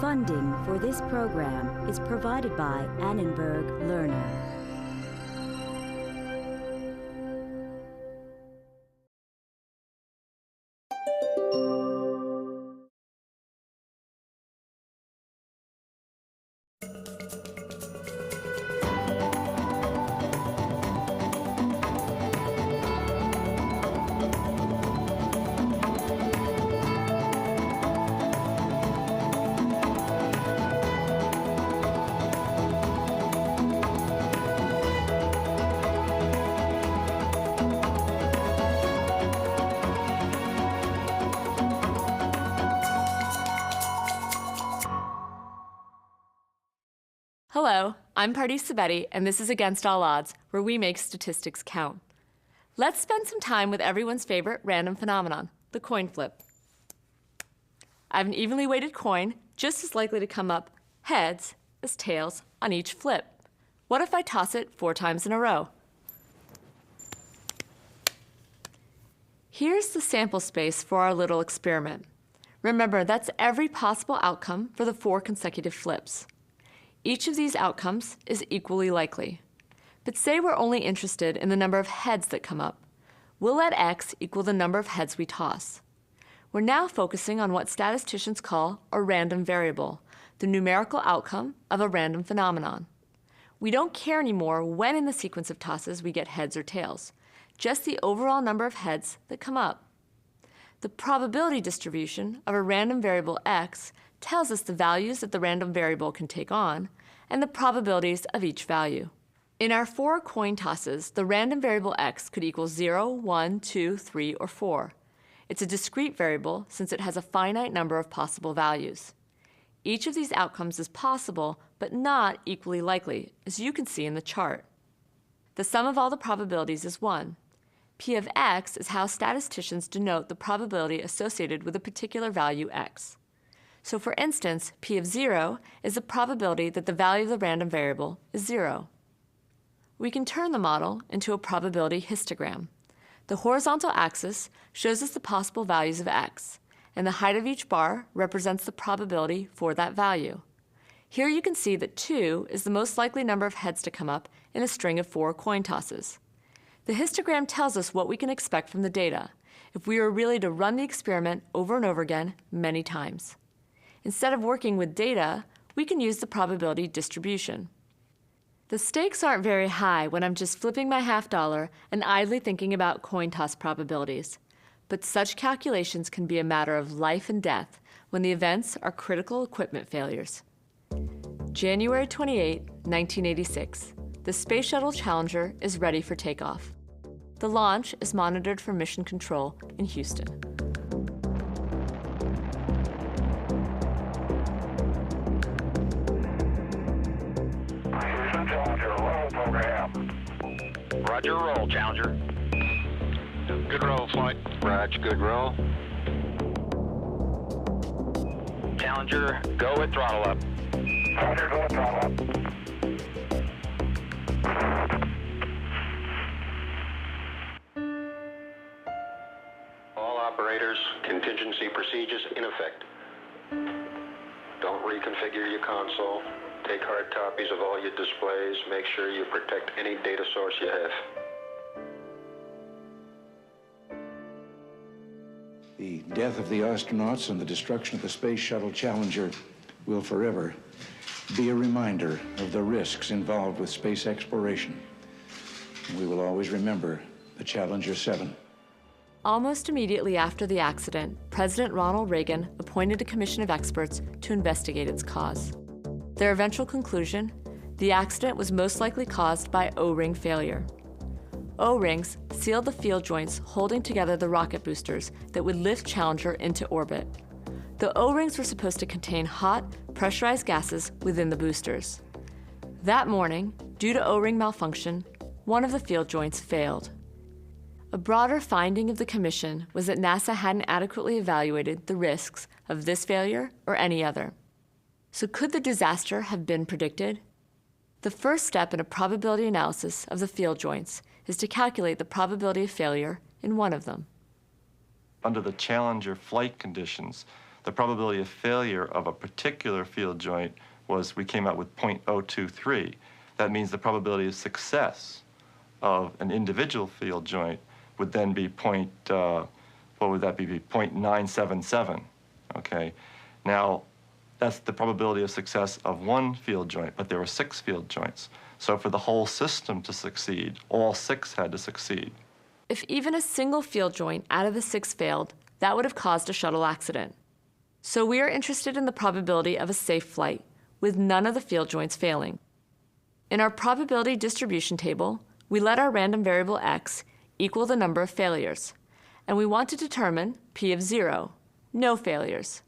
Funding for this program is provided by Annenberg Lerner. Hello, I'm Pardis Sabeti, and this is Against All Odds, where we make statistics count. Let's spend some time with everyone's favorite random phenomenon, the coin flip. I have an evenly weighted coin, just as likely to come up heads as tails on each flip. What if I toss it 4 times in a row? Here's the sample space for our little experiment. Remember, that's every possible outcome for the 4 consecutive flips. Each of these outcomes is equally likely. But say we're only interested in the number of heads that come up. We'll let x equal the number of heads we toss. We're now focusing on what statisticians call a random variable, the numerical outcome of a random phenomenon. We don't care anymore when in the sequence of tosses we get heads or tails, just the overall number of heads that come up. The probability distribution of a random variable x tells us the values that the random variable can take on and the probabilities of each value. In our 4 coin tosses, the random variable x could equal 0, 1, 2, 3, or 4. It's a discrete variable since it has a finite number of possible values. Each of these outcomes is possible, but not equally likely, as you can see in the chart. The sum of all the probabilities is 1. P of x is how statisticians denote the probability associated with a particular value x. So for instance, P of 0 is the probability that the value of the random variable is 0. We can turn the model into a probability histogram. The horizontal axis shows us the possible values of x, and the height of each bar represents the probability for that value. Here you can see that 2 is the most likely number of heads to come up in a string of 4 coin tosses. The histogram tells us what we can expect from the data if we were really to run the experiment over and over again many times. Instead of working with data, we can use the probability distribution. The stakes aren't very high when I'm just flipping my $50 and idly thinking about coin toss probabilities. But such calculations can be a matter of life and death when the events are critical equipment failures. January 28, 1986. The Space Shuttle Challenger is ready for takeoff. The launch is monitored from Mission Control in Houston. Roger, roll, Challenger. Good roll, flight. Roger, good roll. Challenger, go with throttle up. Roger, go with throttle up. All operators, contingency procedures in effect. Don't reconfigure your console. Take hard copies of all your displays. Make sure you protect any data source you have. The death of the astronauts and the destruction of the Space Shuttle Challenger will forever be a reminder of the risks involved with space exploration. We will always remember the Challenger 7. Almost immediately after the accident, President Ronald Reagan appointed a commission of experts to investigate its cause. Their eventual conclusion: the accident was most likely caused by O-ring failure. O-rings sealed the field joints holding together the rocket boosters that would lift Challenger into orbit. The O-rings were supposed to contain hot, pressurized gases within the boosters. That morning, due to O-ring malfunction, one of the field joints failed. A broader finding of the commission was that NASA hadn't adequately evaluated the risks of this failure or any other. So could the disaster have been predicted? The first step in a probability analysis of the field joints is to calculate the probability of failure in one of them. Under the Challenger flight conditions, the probability of failure of a particular field joint we came out with 0.023. That means the probability of success of an individual field joint would then be what would that be? 0.977, okay? Now, that's the probability of success of one field joint, but there were 6 field joints. So for the whole system to succeed, all 6 had to succeed. If even a single field joint out of the 6 failed, that would have caused a shuttle accident. So we are interested in the probability of a safe flight, with none of the field joints failing. In our probability distribution table, we let our random variable x equal the number of failures, and we want to determine p of 0, no failures.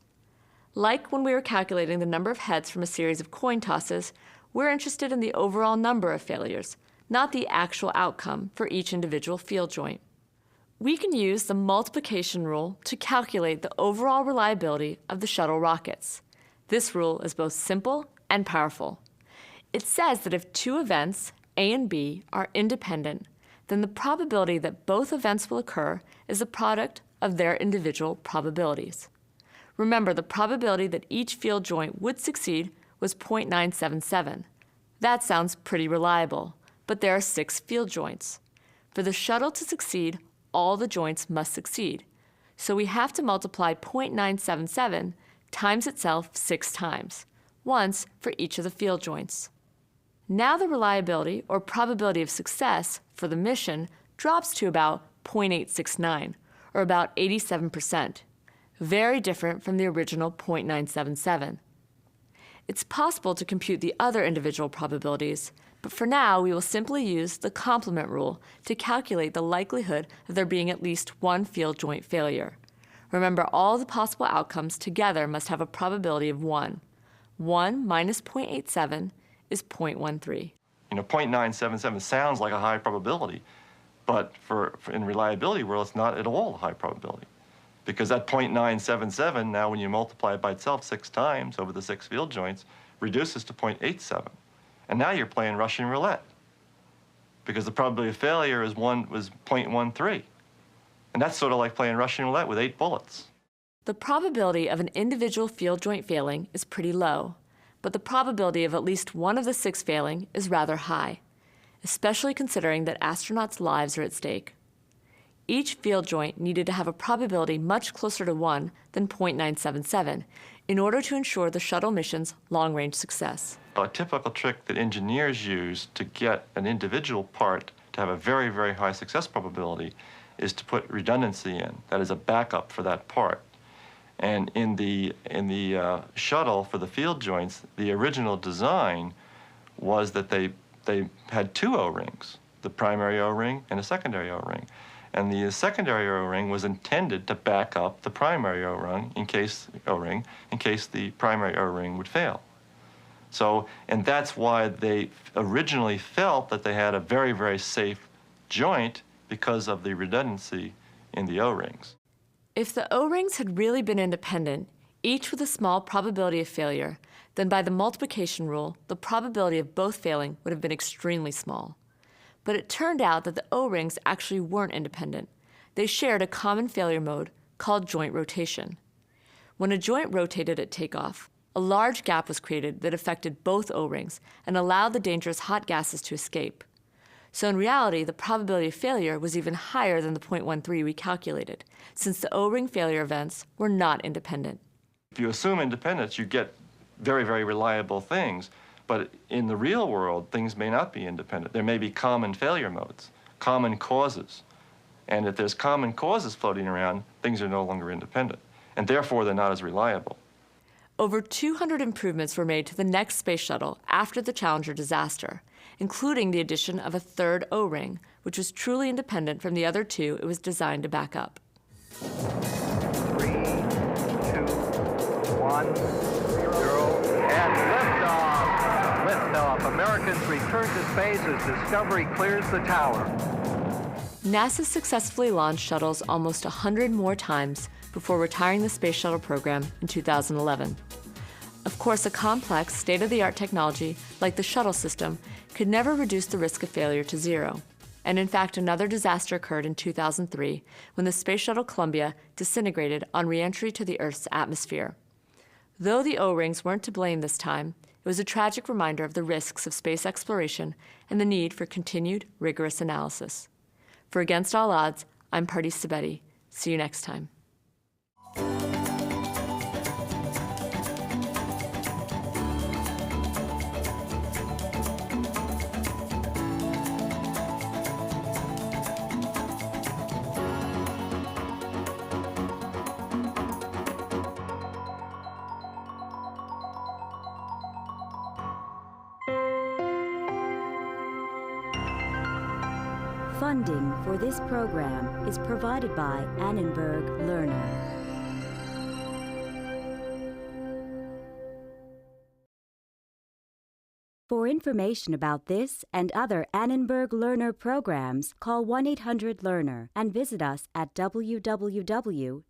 Like when we were calculating the number of heads from a series of coin tosses, we're interested in the overall number of failures, not the actual outcome for each individual field joint. We can use the multiplication rule to calculate the overall reliability of the shuttle rockets. This rule is both simple and powerful. It says that if 2 events, A and B, are independent, then the probability that both events will occur is the product of their individual probabilities. Remember, the probability that each field joint would succeed was 0.977. That sounds pretty reliable, but there are 6 field joints. For the shuttle to succeed, all the joints must succeed. So we have to multiply 0.977 times itself 6 times, once for each of the field joints. Now the reliability, or probability of success, for the mission drops to about 0.869, or about 87%, very different from the original 0.977. It's possible to compute the other individual probabilities, but for now we will simply use the complement rule to calculate the likelihood of there being at least one field joint failure. Remember, all the possible outcomes together must have a probability of 1. 1 minus 0.87 is 0.13. 0.977 sounds like a high probability, but in reliability world, it's not at all a high probability. Because that 0.977, now when you multiply it by itself 6 times over the 6 field joints, reduces to 0.87. And now you're playing Russian roulette, because the probability of failure was 0.13. And that's sort of like playing Russian roulette with 8 bullets. The probability of an individual field joint failing is pretty low, but the probability of at least one of the 6 failing is rather high, especially considering that astronauts' lives are at stake. Each field joint needed to have a probability much closer to 1 than 0.977 in order to ensure the shuttle mission's long-range success. A typical trick that engineers use to get an individual part to have a very, very high success probability is to put redundancy in. That is a backup for that part. And in the shuttle for the field joints, the original design was that they had 2 O-rings, the primary O-ring and a secondary O-ring. And the secondary O-ring was intended to back up the primary O-ring in case the primary O-ring would fail. So, and that's why they originally felt that they had a very, very safe joint, because of the redundancy in the O-rings. If the O-rings had really been independent, each with a small probability of failure, then by the multiplication rule, the probability of both failing would have been extremely small. But it turned out that the O-rings actually weren't independent. They shared a common failure mode called joint rotation. When a joint rotated at takeoff, a large gap was created that affected both O-rings and allowed the dangerous hot gases to escape. So in reality, the probability of failure was even higher than the 0.13 we calculated, since the O-ring failure events were not independent. If you assume independence, you get very, very reliable things. But in the real world, things may not be independent. There may be common failure modes, common causes. And if there's common causes floating around, things are no longer independent. And therefore, they're not as reliable. Over 200 improvements were made to the next space shuttle after the Challenger disaster, including the addition of a 3rd O-ring, which was truly independent from the other 2 it was designed to back up. 3, 2, 1, 0, and liftoff! Liftoff. Americans return to space as Discovery clears the tower. NASA successfully launched shuttles almost 100 more times before retiring the Space Shuttle program in 2011. Of course, a complex, state-of-the-art technology like the shuttle system could never reduce the risk of failure to 0. And in fact, another disaster occurred in 2003 when the Space Shuttle Columbia disintegrated on re-entry to the Earth's atmosphere. Though the O-rings weren't to blame this time, it was a tragic reminder of the risks of space exploration and the need for continued, rigorous analysis. For Against All Odds, I'm Pardis Sabeti. See you next time. Funding for this program is provided by Annenberg Lerner. For information about this and other Annenberg Lerner programs, call 1-800-LEARNER and visit us at www.lerner.org.